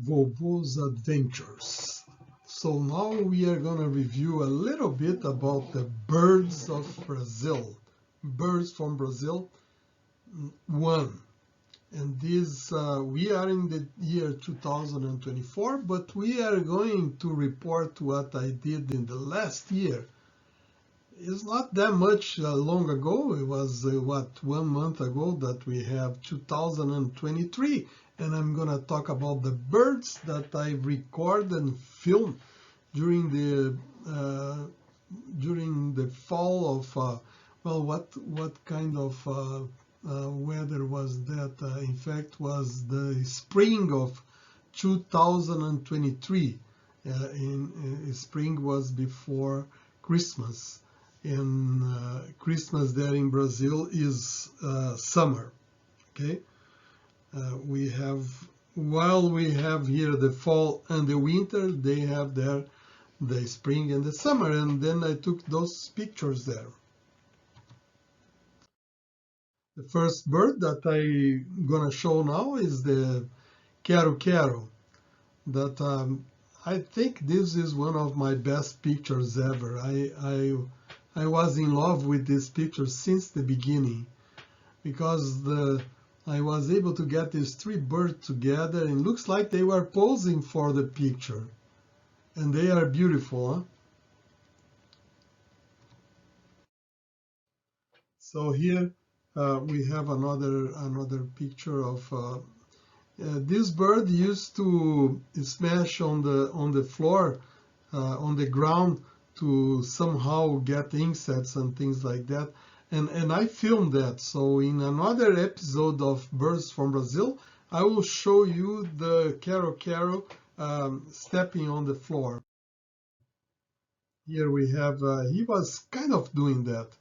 VOVO'S Adventures. So now we are going to review a little bit about the birds of Brazil. Birds from Brazil 1. And this, we are in the year 2024, but we are going to report what I did in the last year. It's not that much long ago. It was, 1 month ago that we have 2023. And I'm going to talk about the birds that I record and film during the fall of what kind of weather was that? In fact, was the spring of 2023. Spring was before Christmas, and Christmas there in Brazil is summer. Okay. While we have here the fall and the winter, they have there the spring and the summer, and then I took those pictures there. The first bird that I'm gonna show now is the quero-quero. That I think this is one of my best pictures ever. I was in love with this picture since the beginning, because I was able to get these three birds together, and it looks like they were posing for the picture. And they are beautiful, huh? So here we have another picture of this bird used to smash on the floor, on the ground, to somehow get insects and things like that. And I filmed that. So in another episode of Birds from Brazil, I will show you the quero-quero stepping on the floor. Here we have, he was kind of doing that.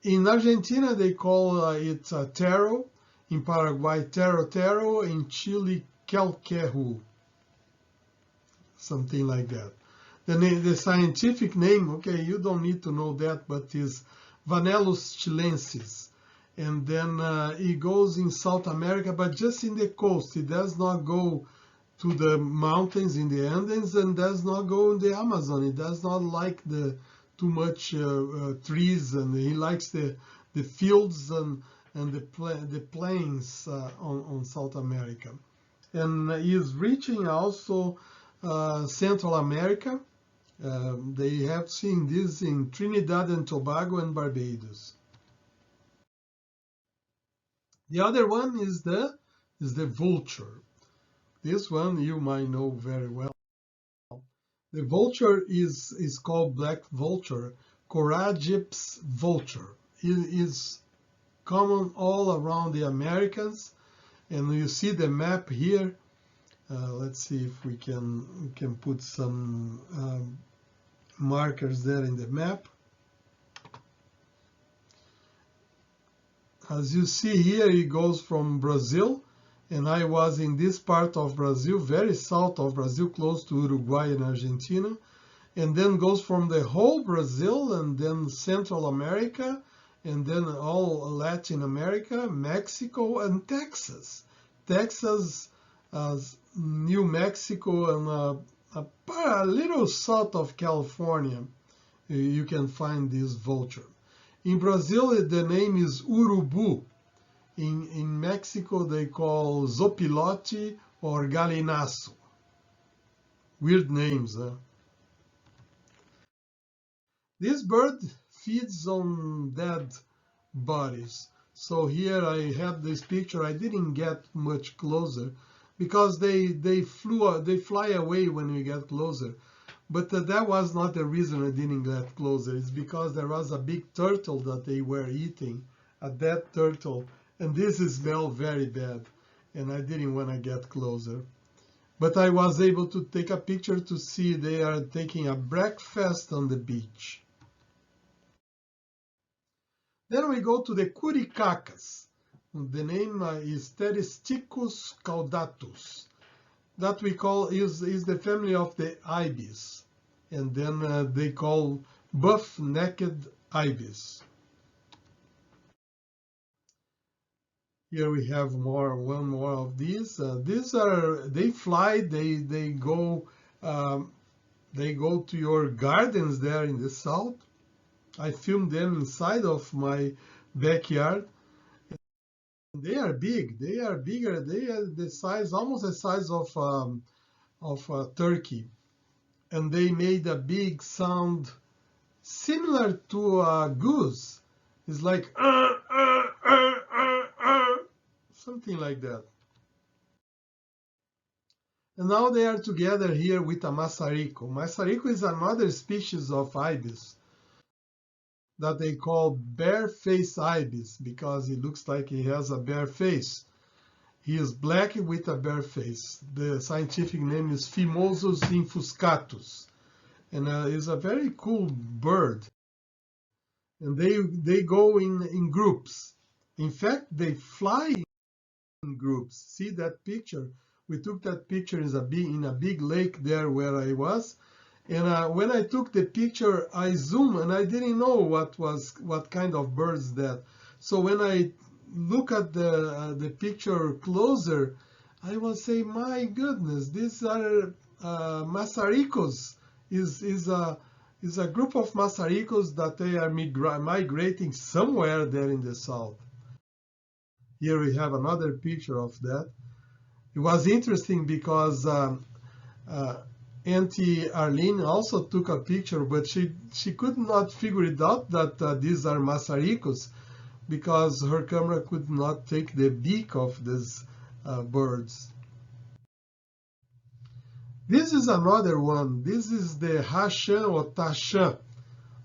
In Argentina, they call it taro. In Paraguay, tero-tero. In Chile, quelquerru. Something like that. The scientific name, okay, you don't need to know that, but is Vanellus chilensis. And then it goes in South America, but just in the coast. It does not go to the mountains in the Andes, and does not go in the Amazon. It does not like too much trees, and he likes the fields and the plains on South America. And he is reaching also Central America. They have seen this in Trinidad and Tobago and Barbados. The other one is the vulture. This one you might know very well. The vulture is called black vulture, Coragyps vulture. It is common all around the Americas, and you see the map here. Let's see if we can put some markers there in the map. As you see here, it goes from Brazil, and I was in this part of Brazil, very south of Brazil, close to Uruguay and Argentina, and then goes from the whole Brazil, and then Central America, and then all Latin America, Mexico, and Texas. Texas, New Mexico, and a little south of California, you can find this vulture. In Brazil, the name is urubu. In Mexico, they call zopilote or gallinazo. Weird names, huh? This bird feeds on dead bodies. So here I have this picture. I didn't get much closer because they fly away when we get closer. But that was not the reason I didn't get closer. It's because there was a big turtle that they were eating, a dead turtle. And this smelled very bad, and I didn't want to get closer. But I was able to take a picture to see they are taking a breakfast on the beach. Then we go to the curicacas. The name is Pteristicus caudatus. That we call is the family of the IBIS. And then they call buff-necked ibis. Here we have one more of these. They fly. They go to your gardens there in the south. I filmed them inside of my backyard. They are big. They are bigger. They are the size, almost the size of a turkey, and they made a big sound similar to a goose. It's like something like that. And now they are together here with a maçarico. Maçarico is another species of ibis that they call bare-faced ibis because it looks like he has a bare face. He is black with a bare face. The scientific name is Phimosus infuscatus, and is a very cool bird. And they go in groups. In fact, they fly in groups. See that picture? We took that picture in a big lake there where I was. And when I took the picture, I zoomed and I didn't know what kind of birds that. So when I look at the picture closer, I will say, my goodness, these are maçaricos. Is a group of maçaricos that they are migrating somewhere there in the south. Here we have another picture of that. It was interesting because Auntie Arlene also took a picture, but she could not figure it out that these are maçaricos because her camera could not take the beak of these birds. This is another one. This is the Hashan or Tashan,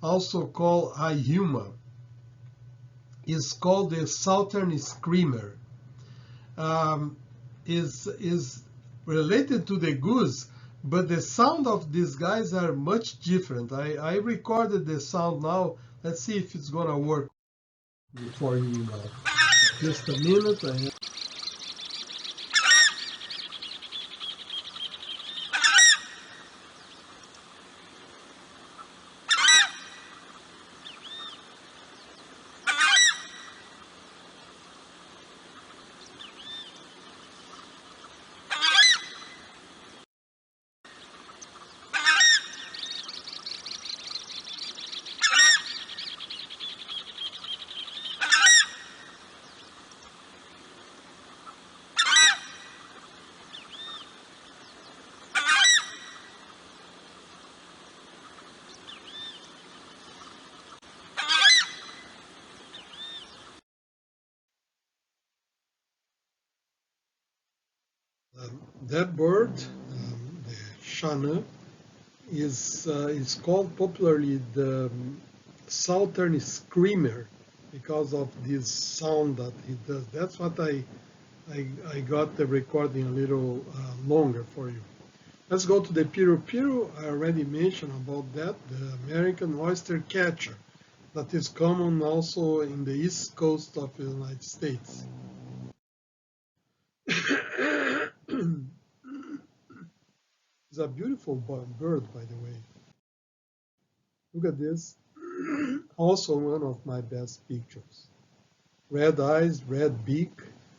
also called Ihuma. It's called the Southern Screamer. Is related to the goose, but the sound of these guys are much different. I recorded the sound now. Let's see if it's gonna work for you now. Just a minute. That bird, the Shana, is called popularly the Southern Screamer because of this sound that he does. That's what I got the recording a little longer for you. Let's go to the piru. I already mentioned about that, the American oyster catcher, that is common also in the east coast of the United States. It's a beautiful bird, by the way. Look at this. Also one of my best pictures. Red eyes, red beak,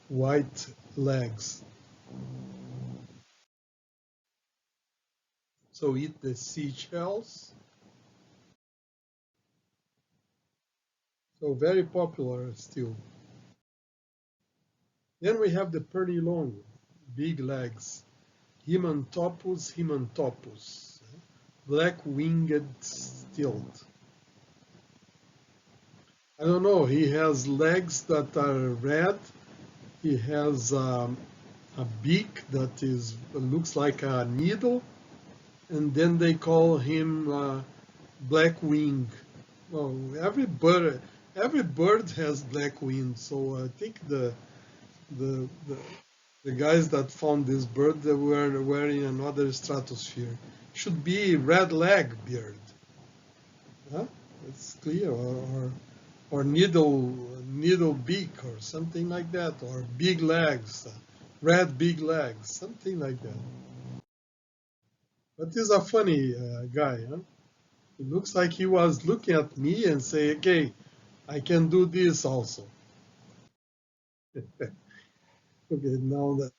white legs. So eat the seashells. So very popular still. Then we have the pernilongo, big legs. Himantopus, black-winged stilt. I don't know, he has legs that are red. He has a beak that looks like a needle, and then they call him black wing. Well, every bird has black wing, so I think the guys that found this bird, they were in another stratosphere. Should be red leg beard. Huh? It's clear, or needle beak or something like that, or big legs, red big legs, something like that. But he's a funny guy, huh? It looks like he was looking at me and say, okay, I can do this also. Okay, now that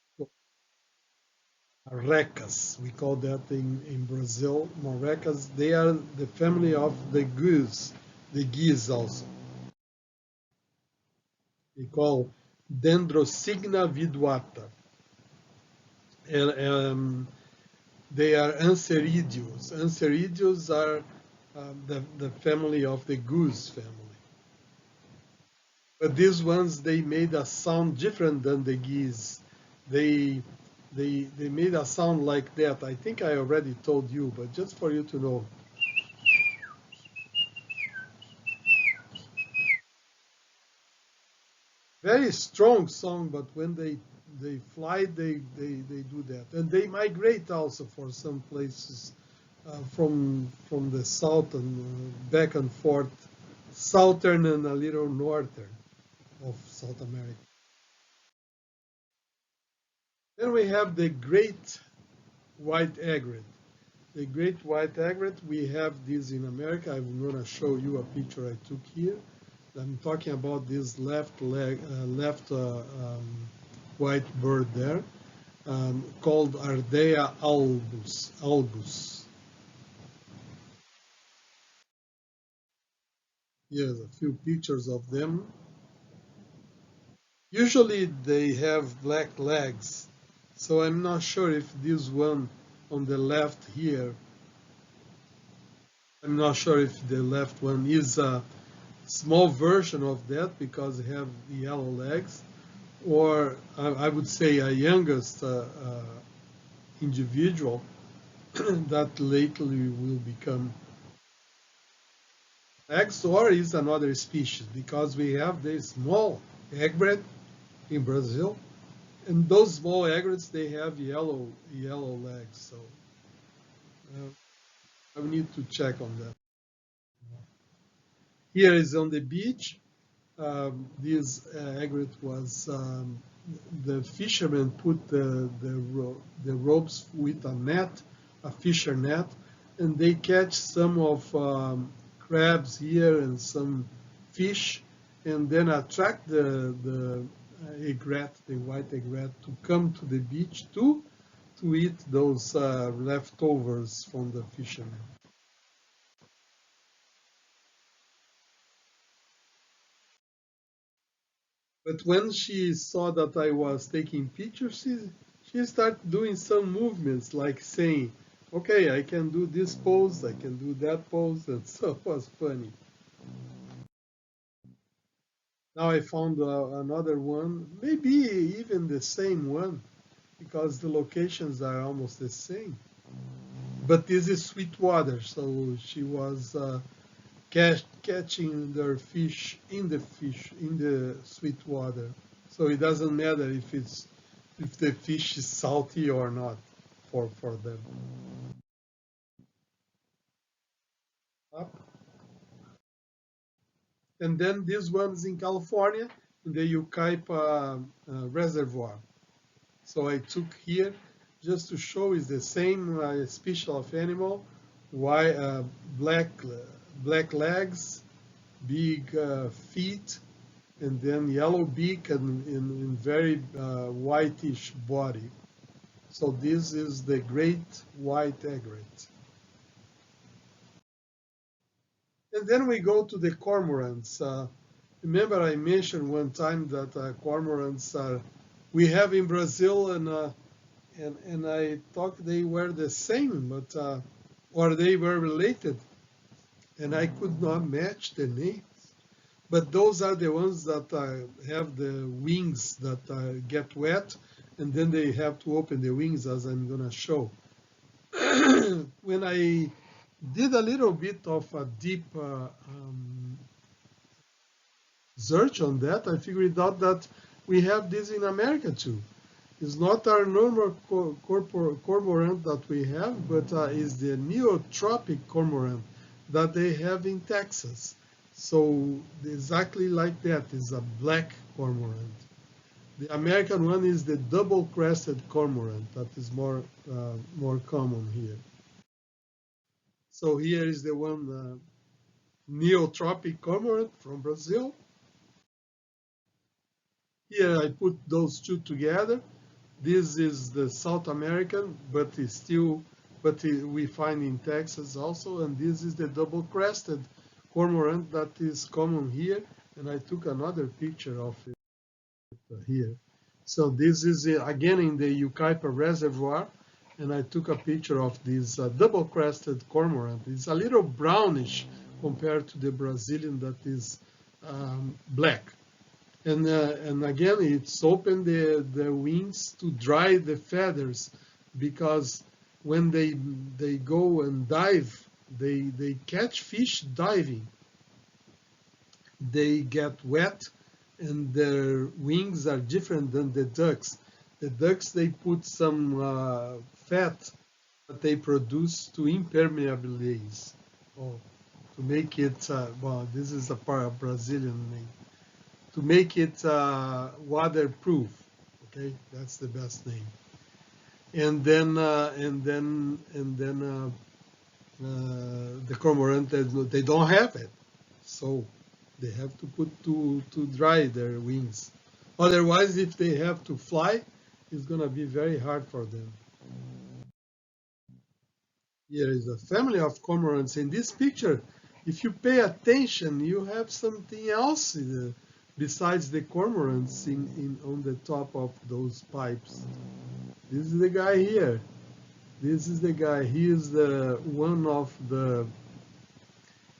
Marrecas, we call that in Brazil, Marrecas, they are the family of the geese also. We call Dendrocygna viduata. And they are Anseridios. Anseridios are the family of the goose family. But these ones, they made a sound different than the geese. They, they made a sound like that. I think I already told you, but just for you to know. Very strong song, but when they fly, they do that. And they migrate also for some places from the south and back and forth, southern and a little northern of South America. Then we have the great white egret. The great white egret, we have this in America. I'm going to show you a picture I took here. I'm talking about this left white bird there, called Ardea albus. Here's a few pictures of them. Usually they have black legs, so I'm not sure if this one on the left here, I'm not sure if the left one is a small version of that because they have the yellow legs, or I would say a youngest individual that lately will become eggs, or is another species because we have the small egret in Brazil, and those small egrets, they have yellow legs. So I need to check on that. Here is on the beach. This egret was the fishermen put the ropes with a net, a fisher net, and they catch some of crabs here and some fish, and then attract the egret, the white egret, to come to the beach to eat those leftovers from the fishermen. But when she saw that I was taking pictures, she started doing some movements, like saying, "Okay, I can do this pose, I can do that pose," and so it was funny. Now I found another one, maybe even the same one, because the locations are almost the same. But this is sweet water, so she was catching their fish in the sweet water. So it doesn't matter if the fish is salty or not for them. Up. And then this one's in California, in the Yucaipa Reservoir. So I took here just to show is the same species of animal, why black legs, big feet, and then yellow beak and very whitish body. So this is the great white egret. And then we go to the cormorants. Remember I mentioned one time that cormorants we have in Brazil, and I thought they were the same, but or they were related, and I could not match the names. But those are the ones that have the wings that get wet, and then they have to open the wings, as I'm going to show. When I did a little bit of a deep search on that, I figured out that we have this in America too. It's not our normal cormorant that we have, but is the neotropic cormorant that they have in Texas. So exactly like that is a black cormorant. The American one is the double-crested cormorant that is more common here. So here is the one neotropic cormorant from Brazil. Here I put those two together. This is the South American, but it's still, we find in Texas also, and this is the double-crested cormorant that is common here, and I took another picture of it here. So this is again in the Yucaipa Reservoir, and I took a picture of this double-crested cormorant. It's a little brownish compared to the Brazilian that is black. And again, it's open the wings to dry the feathers, because when they go and dive, they catch fish diving. They get wet, and their wings are different than the ducks. The ducks, they put some fat that they produce to impermeabilize, or to make it, well, this is a Brazilian name, to make it waterproof. Okay, that's the best name. And then the cormorant, they don't have it, so they have to put to dry their wings. Otherwise, if they have to fly, it's gonna be very hard for them. Here is a family of cormorants. In this picture, if you pay attention, you have something else besides the cormorants on the top of those pipes. This is the guy here. This is the guy. He is one of the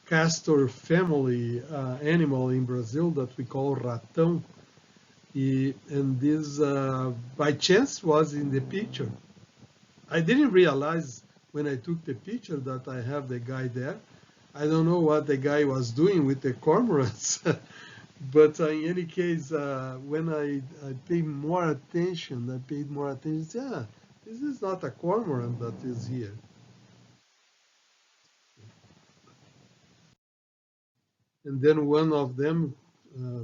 castor family animal in Brazil that we call ratão. And this, by chance, was in the picture. I didn't realize when I took the picture that I have the guy there. I don't know what the guy was doing with the cormorants. But in any case, when I paid more attention, yeah, this is not a cormorant that is here. And then one of them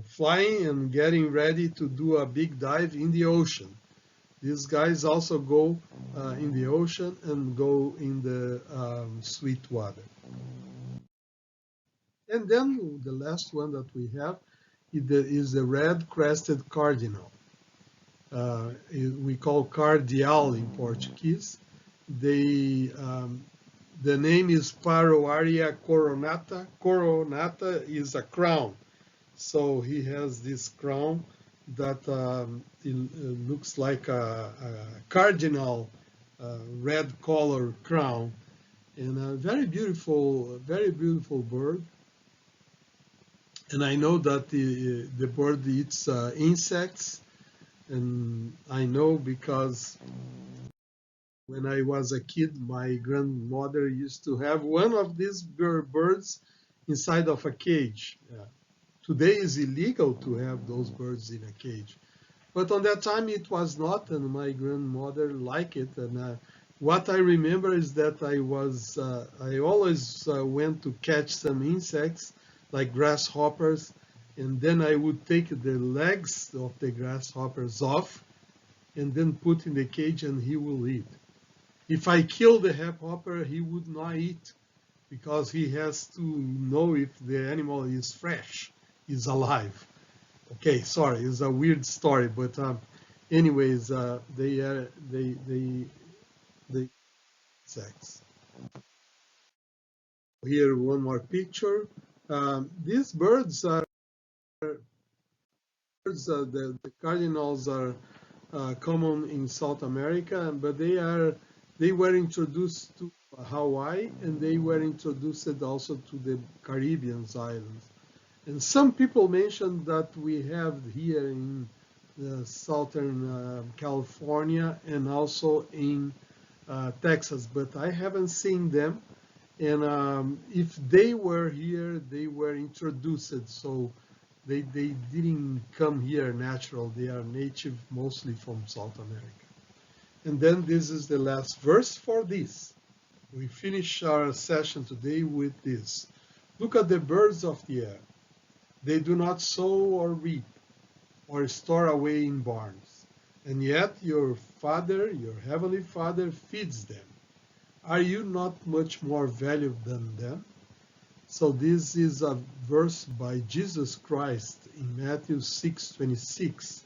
flying and getting ready to do a big dive in the ocean. These guys also go in the ocean and go in the sweet water. And then the last one that we have is the red-crested cardinal. We call cardial in Portuguese. The name is Paroaria coronata. Coronata is a crown. So he has this crown that it looks like a cardinal red color crown. And a very beautiful bird. And I know that the bird eats insects. And I know because when I was a kid, my grandmother used to have one of these birds inside of a cage. Today is illegal to have those birds in a cage. But on that time it was not, and my grandmother liked it. And what I remember is that I always went to catch some insects like grasshoppers, and then I would take the legs of the grasshoppers off and then put in the cage, and he will eat. If I kill the hopper, he would not eat, because he has to know if the animal is fresh, is alive. Okay, sorry, it's a weird story, but anyways, they sex. Here, one more picture. These birds are the cardinals are common in South America, but they were introduced to Hawaii, and they were introduced also to the Caribbean islands. And some people mentioned that we have here in southern California and also in Texas, but I haven't seen them. And if they were here, they were introduced, so they didn't come here natural. They are native mostly from South America. And then this is the last verse for this. We finish our session today with this. Look at the birds of the air. They do not sow or reap or store away in barns, and yet your Father, your Heavenly Father, feeds them. Are you not much more valuable than them? So this is a verse by Jesus Christ in Matthew 6:26.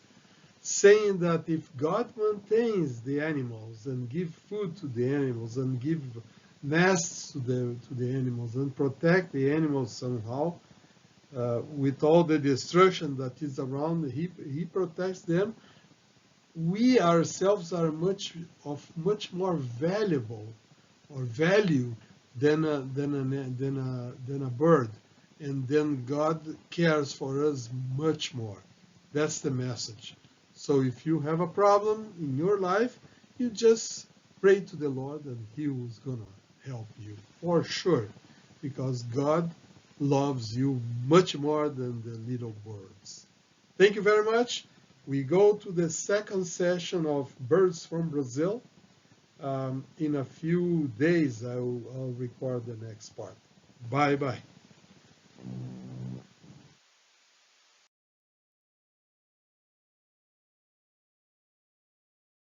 saying that if God maintains the animals and give food to the animals and give nests to the animals and protect the animals somehow, with all the destruction that is around, he protects them. We ourselves are much more valuable or value than a bird, and then God cares for us much more. That's the message. So if you have a problem in your life, you just pray to the Lord and He is gonna help you for sure, because God loves you much more than the little birds. Thank you very much. We go to the second session of Birds from Brazil. In a few days, I'll record the next part. Bye-bye.